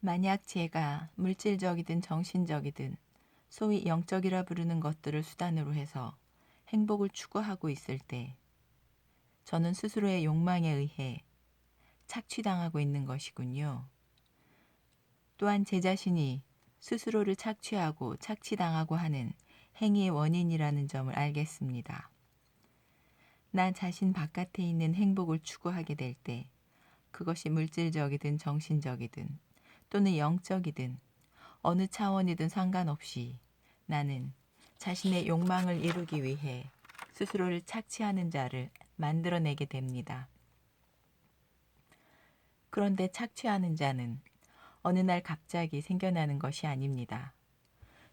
만약 제가 물질적이든 정신적이든 소위 영적이라 부르는 것들을 수단으로 해서 행복을 추구하고 있을 때 저는 스스로의 욕망에 의해 착취당하고 있는 것이군요. 또한 제 자신이 스스로를 착취하고 착취당하고 하는 행위의 원인이라는 점을 알겠습니다. 나 자신 바깥에 있는 행복을 추구하게 될 때 그것이 물질적이든 정신적이든 또는 영적이든 어느 차원이든 상관없이 나는 자신의 욕망을 이루기 위해 스스로를 착취하는 자를 만들어내게 됩니다. 그런데 착취하는 자는 어느 날 갑자기 생겨나는 것이 아닙니다.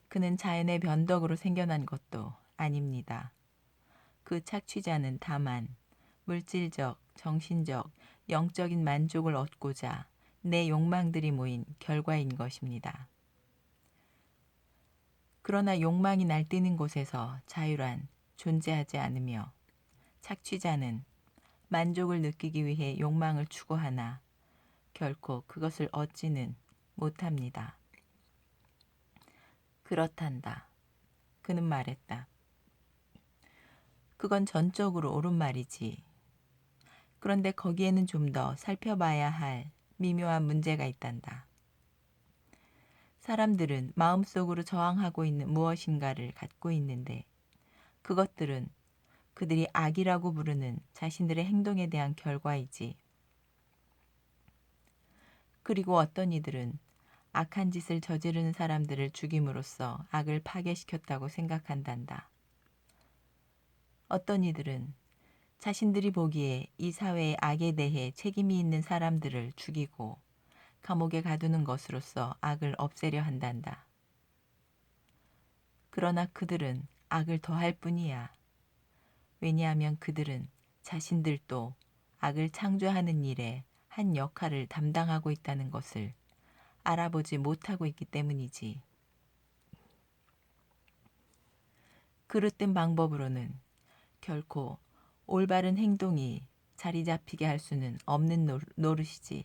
그는 자연의 변덕으로 생겨난 것도 아닙니다. 그 착취자는 다만 물질적, 정신적, 영적인 만족을 얻고자 내 욕망들이 모인 결과인 것입니다. 그러나 욕망이 날뛰는 곳에서 자유란 존재하지 않으며 착취자는 만족을 느끼기 위해 욕망을 추구하나 결코 그것을 얻지는 못합니다. 그렇단다. 그는 말했다. 그건 전적으로 옳은 말이지. 그런데 거기에는 좀 더 살펴봐야 할 미묘한 문제가 있단다. 사람들은 마음속으로 저항하고 있는 무엇인가를 갖고 있는데 그것들은 그들이 악이라고 부르는 자신들의 행동에 대한 결과이지. 그리고 어떤 이들은 악한 짓을 저지르는 사람들을 죽임으로써 악을 파괴시켰다고 생각한단다. 어떤 이들은 자신들이 보기에 이 사회의 악에 대해 책임이 있는 사람들을 죽이고 감옥에 가두는 것으로써 악을 없애려 한단다. 그러나 그들은 악을 더할 뿐이야. 왜냐하면 그들은 자신들도 악을 창조하는 일에 한 역할을 담당하고 있다는 것을 알아보지 못하고 있기 때문이지. 그릇된 방법으로는 결코 올바른 행동이 자리 잡히게 할 수는 없는 노릇이지.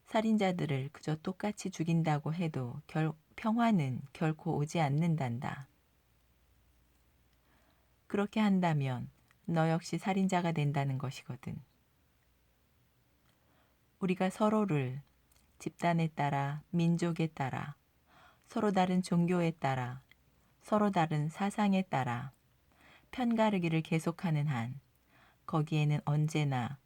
살인자들을 그저 똑같이 죽인다고 해도 평화는 결코 오지 않는단다. 그렇게 한다면 너 역시 살인자가 된다는 것이거든. 우리가 서로를 집단에 따라, 민족에 따라, 서로 다른 종교에 따라, 서로 다른 사상에 따라 편가르기를 계속하는 한 거기에는 언제나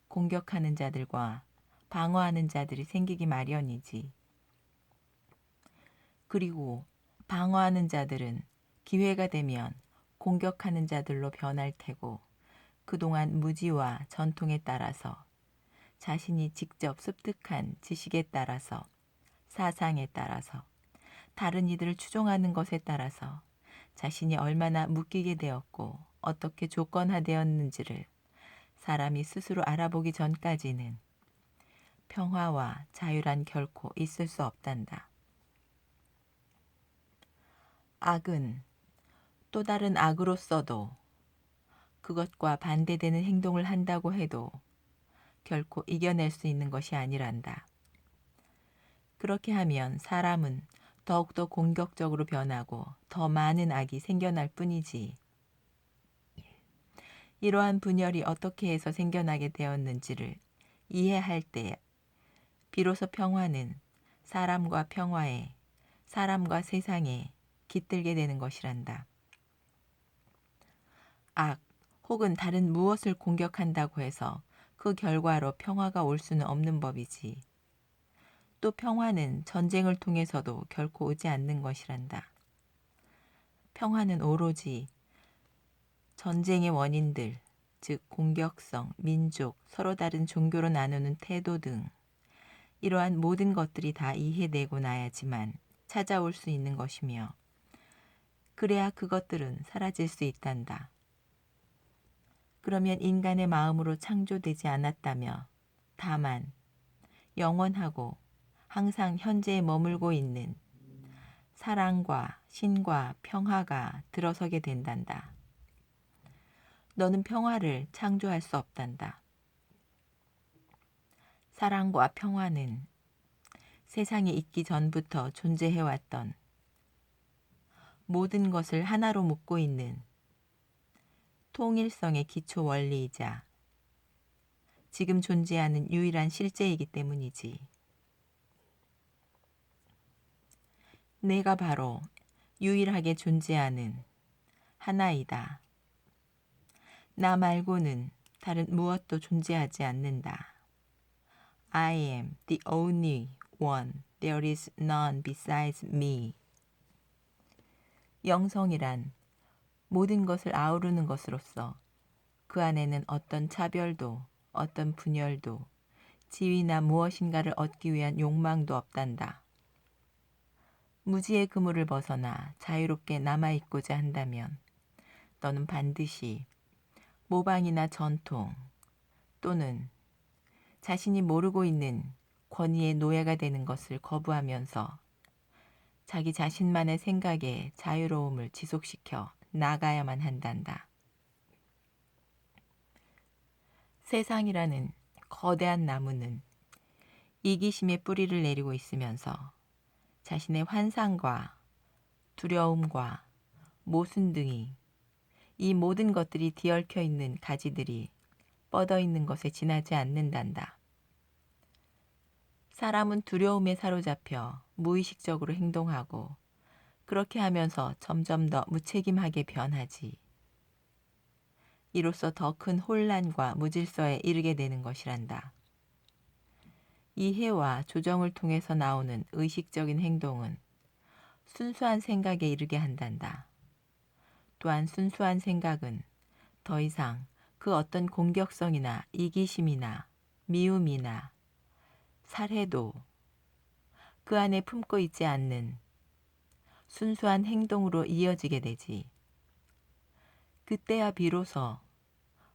공격하는 자들과 방어하는 자들이 생기기 마련이지. 그리고 방어하는 자들은 기회가 되면 공격하는 자들로 변할 테고 그동안 무지와 전통에 따라서 자신이 직접 습득한 지식에 따라서 사상에 따라서 다른 이들을 추종하는 것에 따라서 자신이 얼마나 묶이게 되었고 어떻게 조건화되었는지를 사람이 스스로 알아보기 전까지는 평화와 자유란 결코 있을 수 없단다. 악은 또 다른 악으로서도 그것과 반대되는 행동을 한다고 해도 결코 이겨낼 수 있는 것이 아니란다. 그렇게 하면 사람은 더욱더 공격적으로 변하고 더 많은 악이 생겨날 뿐이지. 이러한 분열이 어떻게 해서 생겨나게 되었는지를 이해할 때 비로소 평화는 사람과 평화에, 사람과 세상에 깃들게 되는 것이란다. 악 혹은 다른 무엇을 공격한다고 해서 그 결과로 평화가 올 수는 없는 법이지. 또 평화는 전쟁을 통해서도 결코 오지 않는 것이란다. 평화는 오로지 전쟁의 원인들, 즉 공격성, 민족, 서로 다른 종교로 나누는 태도 등 이러한 모든 것들이 다 이해되고 나야지만 찾아올 수 있는 것이며 그래야 그것들은 사라질 수 있단다. 그러면 인간의 마음으로 창조되지 않았다며 다만 영원하고 항상 현재에 머물고 있는 사랑과 신과 평화가 들어서게 된단다. 너는 평화를 창조할 수 없단다. 사랑과 평화는 세상에 있기 전부터 존재해왔던 모든 것을 하나로 묶고 있는 통일성의 기초 원리이자 지금 존재하는 유일한 실제이기 때문이지. 내가 바로 유일하게 존재하는 하나이다. 나 말고는 다른 무엇도 존재하지 않는다. I am the only one. There is none besides me. 영성이란 모든 것을 아우르는 것으로서 그 안에는 어떤 차별도 어떤 분열도 지위나 무엇인가를 얻기 위한 욕망도 없단다. 무지의 그물을 벗어나 자유롭게 남아있고자 한다면 너는 반드시 모방이나 전통 또는 자신이 모르고 있는 권위의 노예가 되는 것을 거부하면서 자기 자신만의 생각에 자유로움을 지속시켜 나가야만 한단다. 세상이라는 거대한 나무는 이기심의 뿌리를 내리고 있으면서 자신의 환상과 두려움과 모순 등이 이 모든 것들이 뒤얽혀 있는 가지들이 뻗어 있는 것에 지나지 않는단다. 사람은 두려움에 사로잡혀 무의식적으로 행동하고 그렇게 하면서 점점 더 무책임하게 변하지. 이로써 더 큰 혼란과 무질서에 이르게 되는 것이란다. 이해와 조정을 통해서 나오는 의식적인 행동은 순수한 생각에 이르게 한단다. 또한 순수한 생각은 더 이상 그 어떤 공격성이나 이기심이나 미움이나 살해도 그 안에 품고 있지 않는 순수한 행동으로 이어지게 되지. 그때야 비로소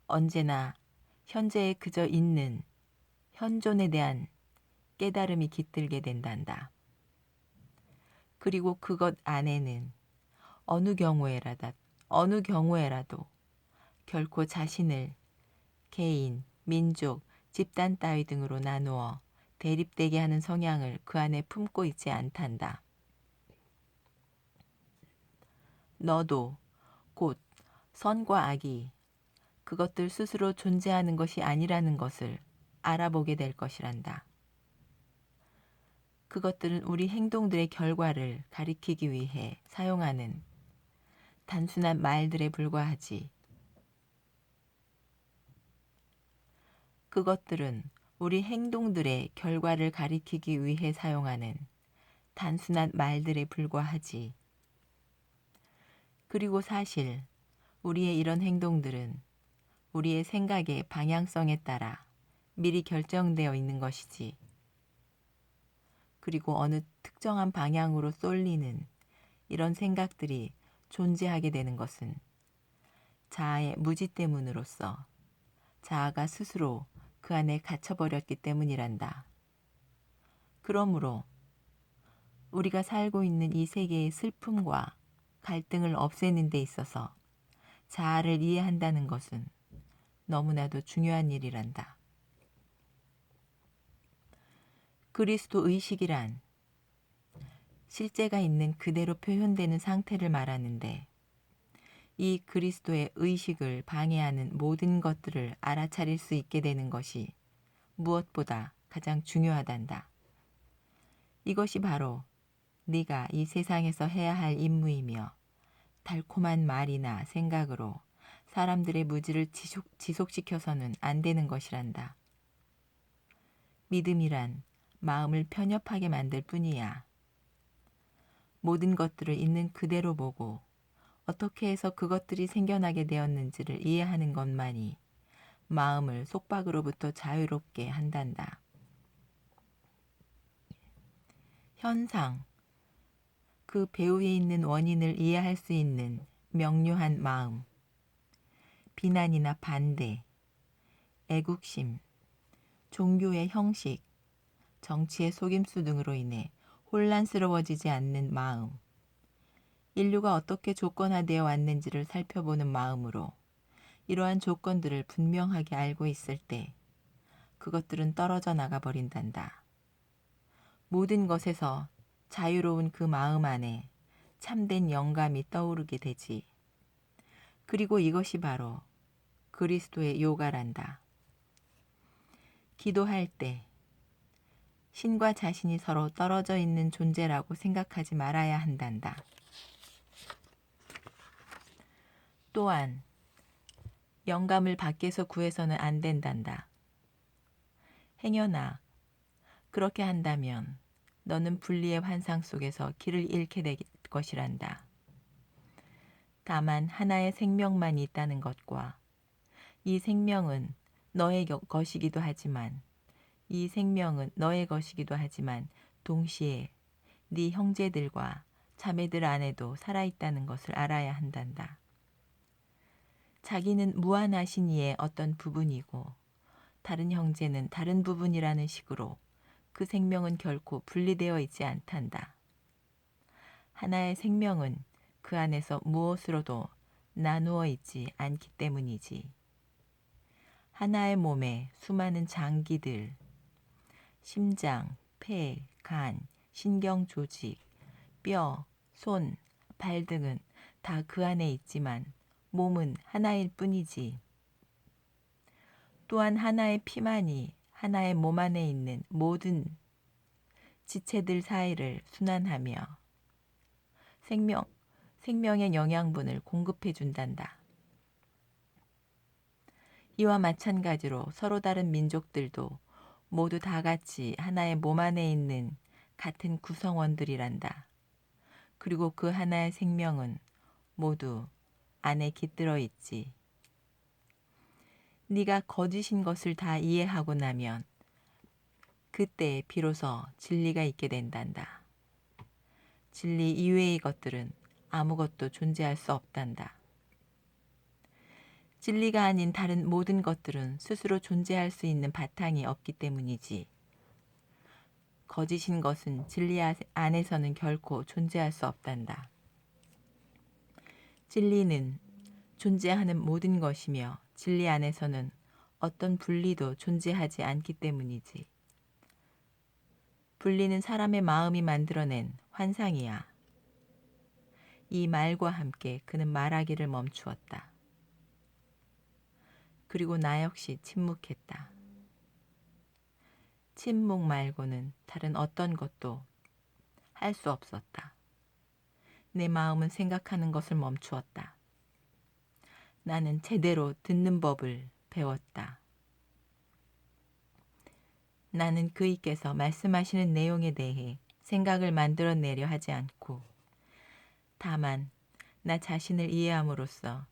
언제나 현재에 그저 있는 현존에 대한 깨달음이 깃들게 된단다. 그리고 그것 안에는 어느 경우에라도 결코 자신을 개인, 민족, 집단 따위 등으로 나누어 대립되게 하는 성향을 그 안에 품고 있지 않단다. 너도 곧 선과 악이 그것들 스스로 존재하는 것이 아니라는 것을 알아보게 될 것이란다. 그것들은 우리 행동들의 결과를 가리키기 위해 사용하는 단순한 말들에 불과하지. 그것들은 우리 행동들의 결과를 가리키기 위해 사용하는 단순한 말들에 불과하지. 그리고 사실 우리의 이런 행동들은 우리의 생각의 방향성에 따라 미리 결정되어 있는 것이지. 그리고 어느 특정한 방향으로 쏠리는 이런 생각들이 존재하게 되는 것은 자아의 무지 때문으로서 자아가 스스로 그 안에 갇혀버렸기 때문이란다. 그러므로 우리가 살고 있는 이 세계의 슬픔과 갈등을 없애는 데 있어서 자아를 이해한다는 것은 너무나도 중요한 일이란다. 그리스도 의식이란 실제가 있는 그대로 표현되는 상태를 말하는데 이 그리스도의 의식을 방해하는 모든 것들을 알아차릴 수 있게 되는 것이 무엇보다 가장 중요하단다. 이것이 바로 네가 이 세상에서 해야 할 임무이며 달콤한 말이나 생각으로 사람들의 무지를 지속시켜서는 안 되는 것이란다. 믿음이란 마음을 편협하게 만들 뿐이야. 모든 것들을 있는 그대로 보고 어떻게 해서 그것들이 생겨나게 되었는지를 이해하는 것만이 마음을 속박으로부터 자유롭게 한단다. 현상, 그 배후에 있는 원인을 이해할 수 있는 명료한 마음, 비난이나 반대, 애국심, 종교의 형식, 정치의 속임수 등으로 인해 혼란스러워지지 않는 마음, 인류가 어떻게 조건화되어 왔는지를 살펴보는 마음으로 이러한 조건들을 분명하게 알고 있을 때 그것들은 떨어져 나가 버린단다. 모든 것에서 자유로운 그 마음 안에 참된 영감이 떠오르게 되지. 그리고 이것이 바로 그리스도의 요가란다. 기도할 때 신과 자신이 서로 떨어져 있는 존재라고 생각하지 말아야 한단다. 또한 영감을 밖에서 구해서는 안 된단다. 행여나 그렇게 한다면 너는 분리의 환상 속에서 길을 잃게 될 것이란다. 다만 하나의 생명만 있다는 것과 이 생명은 너의 것이기도 하지만 이 생명은 너의 것이기도 하지만 동시에 네 형제들과 자매들 안에도 살아있다는 것을 알아야 한단다. 자기는 무한하신 이의 어떤 부분이고 다른 형제는 다른 부분이라는 식으로 그 생명은 결코 분리되어 있지 않단다. 하나의 생명은 그 안에서 무엇으로도 나누어 있지 않기 때문이지. 하나의 몸에 수많은 장기들, 심장, 폐, 간, 신경 조직, 뼈, 손, 발 등은 다 그 안에 있지만 몸은 하나일 뿐이지. 또한 하나의 피만이 하나의 몸 안에 있는 모든 지체들 사이를 순환하며 생명의 영양분을 공급해 준단다. 이와 마찬가지로 서로 다른 민족들도 모두 다 같이 하나의 몸 안에 있는 같은 구성원들이란다. 그리고 그 하나의 생명은 모두 안에 깃들어 있지. 네가 거짓인 것을 다 이해하고 나면 그때 비로소 진리가 있게 된단다. 진리 이외의 것들은 아무것도 존재할 수 없단다. 진리가 아닌 다른 모든 것들은 스스로 존재할 수 있는 바탕이 없기 때문이지. 거짓인 것은 진리 안에서는 결코 존재할 수 없단다. 진리는 존재하는 모든 것이며 진리 안에서는 어떤 분리도 존재하지 않기 때문이지. 분리는 사람의 마음이 만들어낸 환상이야. 이 말과 함께 그는 말하기를 멈추었다. 그리고 나 역시 침묵했다. 침묵 말고는 다른 어떤 것도 할 수 없었다. 내 마음은 생각하는 것을 멈추었다. 나는 제대로 듣는 법을 배웠다. 나는 그이께서 말씀하시는 내용에 대해 생각을 만들어내려 하지 않고 다만 나 자신을 이해함으로써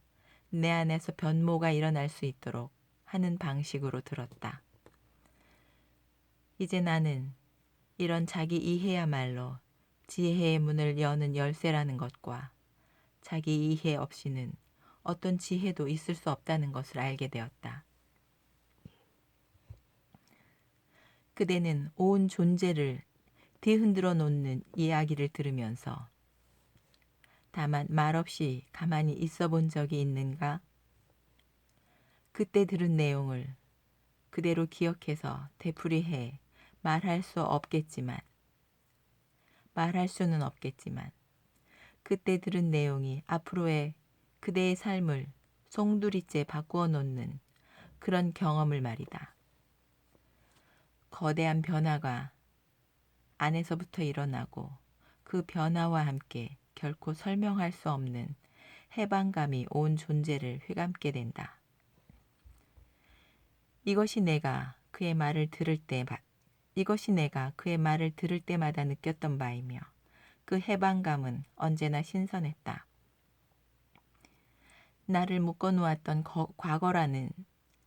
내 안에서 변모가 일어날 수 있도록 하는 방식으로 들었다. 이제 나는 이런 자기 이해야말로 지혜의 문을 여는 열쇠라는 것과 자기 이해 없이는 어떤 지혜도 있을 수 없다는 것을 알게 되었다. 그대는 온 존재를 뒤흔들어 놓는 이야기를 들으면서 다만 말없이 가만히 있어 본 적이 있는가? 그때 들은 내용을 그대로 기억해서 되풀이해 말할 수는 없겠지만 그때 들은 내용이 앞으로의 그대의 삶을 송두리째 바꾸어 놓는 그런 경험을 말이다. 거대한 변화가 안에서부터 일어나고 그 변화와 함께 결코 설명할 수 없는 해방감이 온 존재를 휘감게 된다. 이것이 내가 그의 말을 들을 때마다 느꼈던 바이며 그 해방감은 언제나 신선했다. 나를 묶어놓았던 과거라는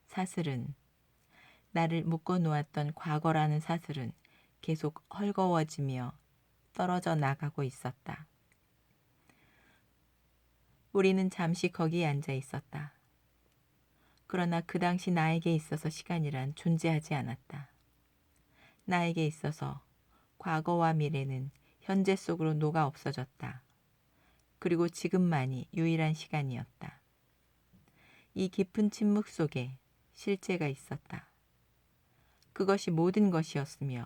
사슬은 계속 헐거워지며 떨어져 나가고 있었다. 우리는 잠시 거기에 앉아 있었다. 그러나 그 당시 나에게 있어서 시간이란 존재하지 않았다. 나에게 있어서 과거와 미래는 현재 속으로 녹아 없어졌다. 그리고 지금만이 유일한 시간이었다. 이 깊은 침묵 속에 실제가 있었다. 그것이 모든 것이었으며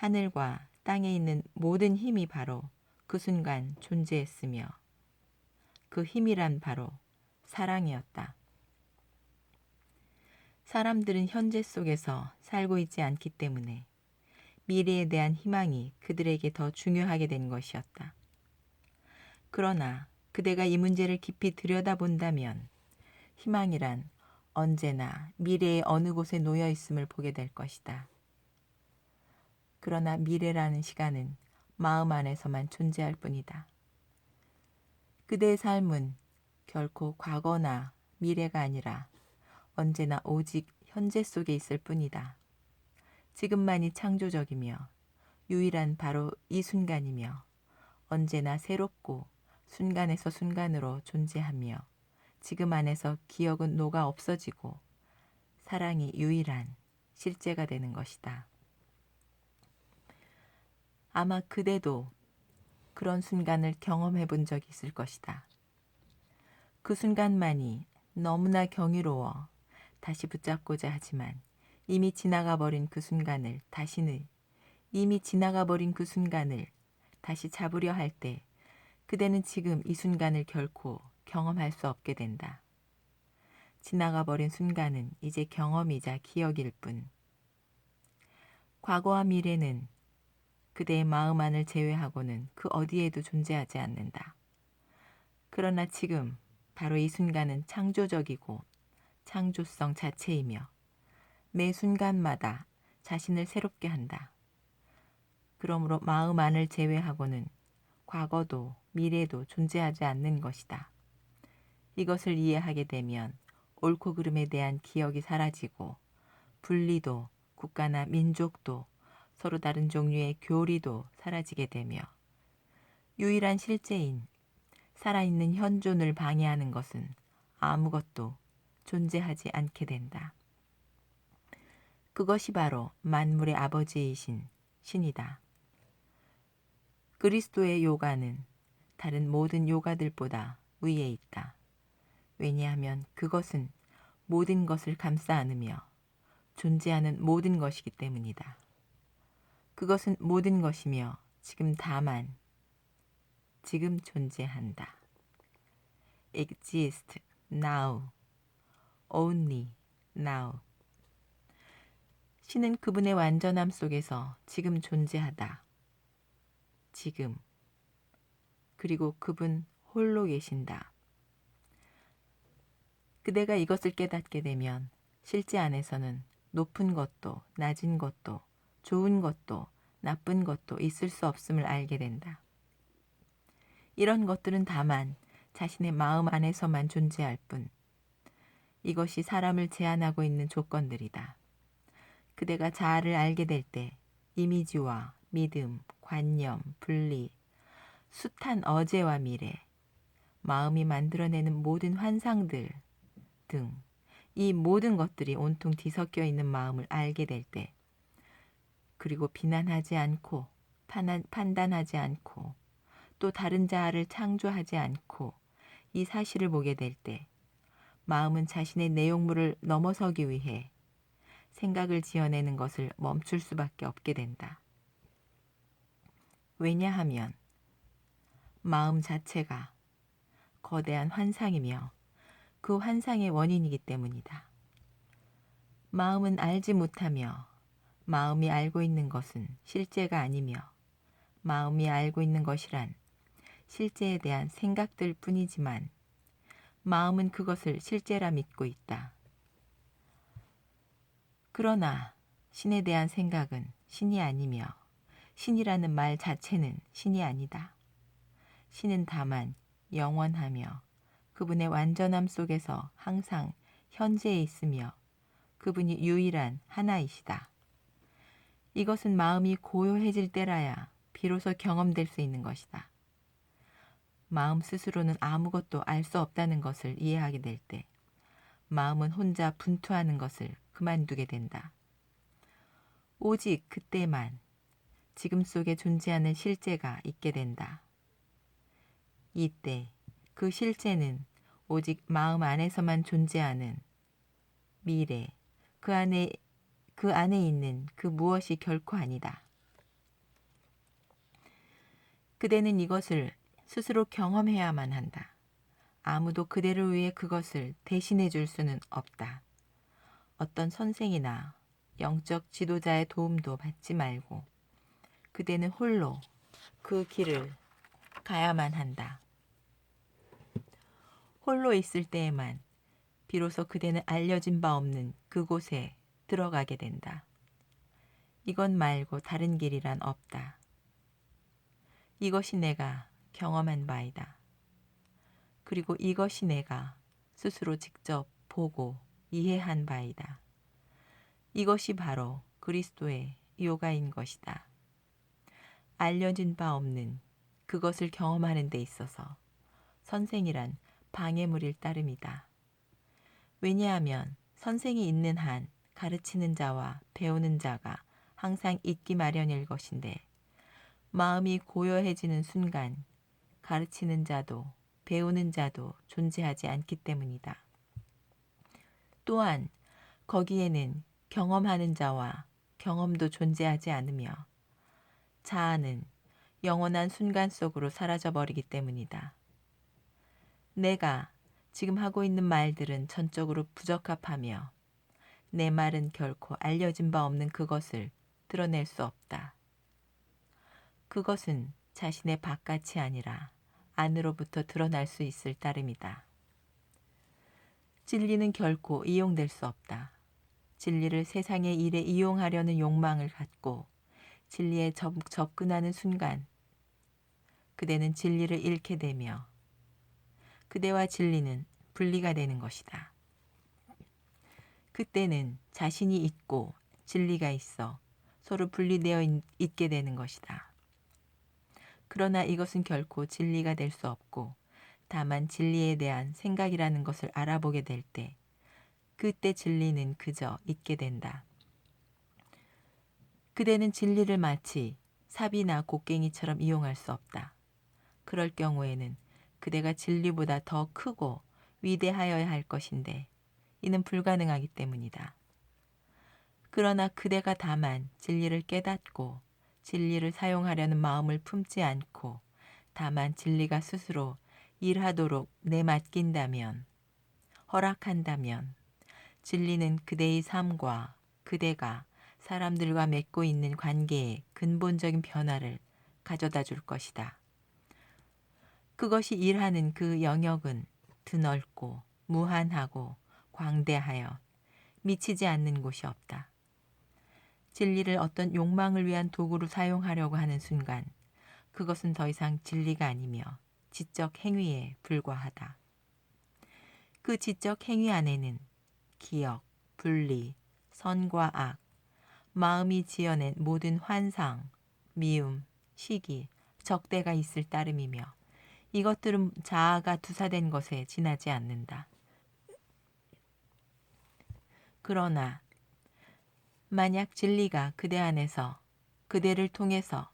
하늘과 땅에 있는 모든 힘이 바로 그 순간 존재했으며 그 힘이란 바로 사랑이었다. 사람들은 현재 속에서 살고 있지 않기 때문에 미래에 대한 희망이 그들에게 더 중요하게 된 것이었다. 그러나 그대가 이 문제를 깊이 들여다본다면 희망이란 언제나 미래의 어느 곳에 놓여 있음을 보게 될 것이다. 그러나 미래라는 시간은 마음 안에서만 존재할 뿐이다. 그대의 삶은 결코 과거나 미래가 아니라 언제나 오직 현재 속에 있을 뿐이다. 지금만이 창조적이며 유일한 바로 이 순간이며 언제나 새롭고 순간에서 순간으로 존재하며 지금 안에서 기억은 녹아 없어지고 사랑이 유일한 실제가 되는 것이다. 아마 그대도 그런 순간을 경험해 본 적이 있을 것이다. 그 순간만이 너무나 경이로워 다시 붙잡고자 하지만 이미 지나가 버린 그 순간을 다시 잡으려 할 때 그대는 지금 이 순간을 결코 경험할 수 없게 된다. 지나가 버린 순간은 이제 경험이자 기억일 뿐. 과거와 미래는 그대의 마음 안을 제외하고는 그 어디에도 존재하지 않는다. 그러나 지금 바로 이 순간은 창조적이고 창조성 자체이며 매 순간마다 자신을 새롭게 한다. 그러므로 마음 안을 제외하고는 과거도 미래도 존재하지 않는 것이다. 이것을 이해하게 되면 옳고 그름에 대한 기억이 사라지고 분리도 국가나 민족도 서로 다른 종류의 교리도 사라지게 되며 유일한 실제인 살아있는 현존을 방해하는 것은 아무것도 존재하지 않게 된다. 그것이 바로 만물의 아버지이신 신이다. 그리스도의 요가는 다른 모든 요가들보다 위에 있다. 왜냐하면 그것은 모든 것을 감싸 안으며 존재하는 모든 것이기 때문이다. 그것은 모든 것이며 지금 존재한다. Exist now, only now. 신은 그분의 완전함 속에서 지금 존재하다. 지금. 그리고 그분 홀로 계신다. 그대가 이것을 깨닫게 되면 실제 안에서는 높은 것도 낮은 것도 좋은 것도 나쁜 것도 있을 수 없음을 알게 된다. 이런 것들은 다만 자신의 마음 안에서만 존재할 뿐. 이것이 사람을 제한하고 있는 조건들이다. 그대가 자아를 알게 될 때 이미지와 믿음, 관념, 분리, 숱한 어제와 미래, 마음이 만들어내는 모든 환상들 등 이 모든 것들이 온통 뒤섞여 있는 마음을 알게 될 때, 그리고 비난하지 않고 판단하지 않고 또 다른 자아를 창조하지 않고 이 사실을 보게 될 때 마음은 자신의 내용물을 넘어서기 위해 생각을 지어내는 것을 멈출 수밖에 없게 된다. 왜냐하면 마음 자체가 거대한 환상이며 그 환상의 원인이기 때문이다. 마음은 알지 못하며 마음이 알고 있는 것은 실제가 아니며 마음이 알고 있는 것이란 실제에 대한 생각들 뿐이지만 마음은 그것을 실제라 믿고 있다. 그러나 신에 대한 생각은 신이 아니며 신이라는 말 자체는 신이 아니다. 신은 다만 영원하며 그분의 완전함 속에서 항상 현재에 있으며 그분이 유일한 하나이시다. 이것은 마음이 고요해질 때라야 비로소 경험될 수 있는 것이다. 마음 스스로는 아무것도 알 수 없다는 것을 이해하게 될 때 마음은 혼자 분투하는 것을 그만두게 된다. 오직 그때만 지금 속에 존재하는 실제가 있게 된다. 이때 그 실제는 오직 마음 안에서만 존재하는 미래, 그 안에 있는 그 무엇이 결코 아니다. 그대는 이것을 스스로 경험해야만 한다. 아무도 그대를 위해 그것을 대신해 줄 수는 없다. 어떤 선생이나 영적 지도자의 도움도 받지 말고 그대는 홀로 그 길을 가야만 한다. 홀로 있을 때에만 비로소 그대는 알려진 바 없는 그곳에 들어가게 된다. 이것 말고 다른 길이란 없다. 이것이 내가 경험한 바이다. 그리고 이것이 내가 스스로 직접 보고 이해한 바이다. 이것이 바로 그리스도의 요가인 것이다. 알려진 바 없는 그것을 경험하는 데 있어서 선생이란 방해물일 따름이다. 왜냐하면 선생이 있는 한 가르치는 자와 배우는 자가 항상 있기 마련일 것인데 마음이 고요해지는 순간 가르치는 자도 배우는 자도 존재하지 않기 때문이다. 또한 거기에는 경험하는 자와 경험도 존재하지 않으며 자아는 영원한 순간 속으로 사라져버리기 때문이다. 내가 지금 하고 있는 말들은 전적으로 부적합하며 내 말은 결코 알려진 바 없는 그것을 드러낼 수 없다. 그것은 자신의 바깥이 아니라 안으로부터 드러날 수 있을 따름이다. 진리는 결코 이용될 수 없다. 진리를 세상의 일에 이용하려는 욕망을 갖고 진리에 접근하는 순간 그대는 진리를 잃게 되며 그대와 진리는 분리가 되는 것이다. 그때는 자신이 있고 진리가 있어 서로 분리되어 있게 되는 것이다. 그러나 이것은 결코 진리가 될 수 없고 다만 진리에 대한 생각이라는 것을 알아보게 될 때 그때 진리는 그저 있게 된다. 그대는 진리를 마치 삽이나 곡괭이처럼 이용할 수 없다. 그럴 경우에는 그대가 진리보다 더 크고 위대하여야 할 것인데 이는 불가능하기 때문이다. 그러나 그대가 다만 진리를 깨닫고 진리를 사용하려는 마음을 품지 않고 다만 진리가 스스로 일하도록 내맡긴다면, 허락한다면 진리는 그대의 삶과 그대가 사람들과 맺고 있는 관계에 근본적인 변화를 가져다 줄 것이다. 그것이 일하는 그 영역은 드넓고 무한하고 광대하여 미치지 않는 곳이 없다. 진리를 어떤 욕망을 위한 도구로 사용하려고 하는 순간 그것은 더 이상 진리가 아니며 지적 행위에 불과하다. 그 지적 행위 안에는 기억, 분리, 선과 악, 마음이 지어낸 모든 환상, 미움, 시기, 적대가 있을 따름이며 이것들은 자아가 투사된 것에 지나지 않는다. 그러나 만약 진리가 그대 안에서 그대를 통해서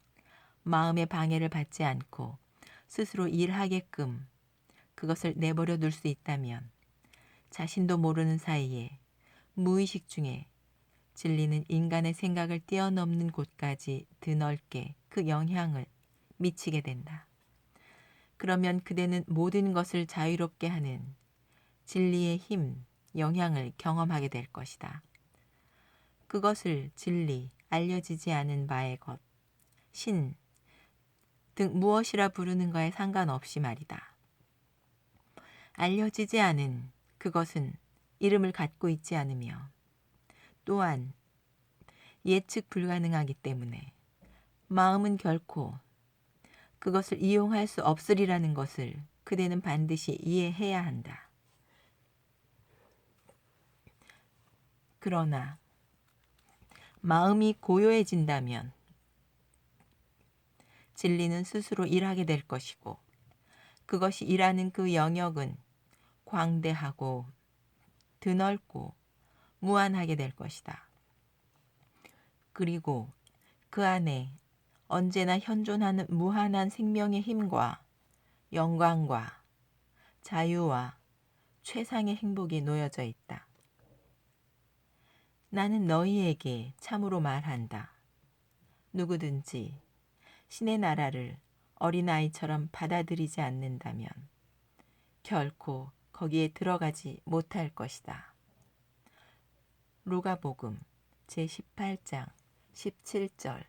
마음의 방해를 받지 않고 스스로 일하게끔 그것을 내버려 둘 수 있다면 자신도 모르는 사이에 무의식 중에 진리는 인간의 생각을 뛰어넘는 곳까지 드넓게 그 영향을 미치게 된다. 그러면 그대는 모든 것을 자유롭게 하는 진리의 힘, 영향을 경험하게 될 것이다. 그것을 진리, 알려지지 않은 바의 것, 신 등 무엇이라 부르는 거에 상관없이 말이다. 알려지지 않은 그것은 이름을 갖고 있지 않으며 또한 예측 불가능하기 때문에 마음은 결코 그것을 이용할 수 없으리라는 것을 그대는 반드시 이해해야 한다. 그러나 마음이 고요해진다면 진리는 스스로 일하게 될 것이고 그것이 일하는 그 영역은 광대하고 드넓고 무한하게 될 것이다. 그리고 그 안에 언제나 현존하는 무한한 생명의 힘과 영광과 자유와 최상의 행복이 놓여져 있다. 나는 너희에게 참으로 말한다. 누구든지 신의 나라를 어린아이처럼 받아들이지 않는다면 결코 거기에 들어가지 못할 것이다. 루가복음 제18장 17절